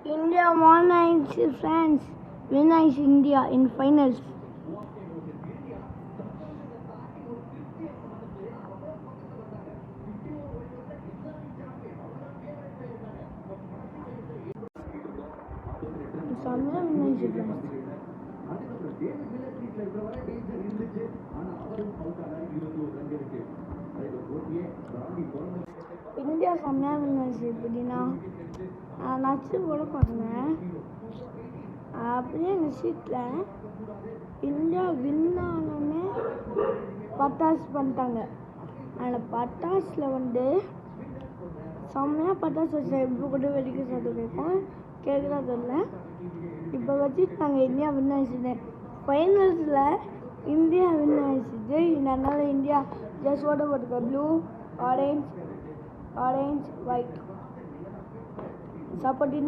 India won against France, win against India in finals. Somewhere win against France. India செம்மையாக வின்னாச்சு. எப்படின்னா நச்சு போட பார்த்தேன். அப்படியே அந்த சீட்டில் இந்தியா வின் ஆனோடனே பட்டாசு பண்ணிட்டாங்க. அந்த பட்டாசில் வந்து செம்மையாக பட்டாசு வச்சேன். இப்போ கூட வெடிக்க சொல்லிட்டு கேட்போம், கேட்குறா தெரியல. இப்போ வச்சுட்டாங்க இந்தியா வின் ஆயிடுச்சுன்னு. ஃபைனல்ஸில் இந்தியா வின் ஆயிடுச்சு. அதனால இந்தியா ஜஸ்ட் ஓட்ட போட்டுக்க blue, orange, white. Support India.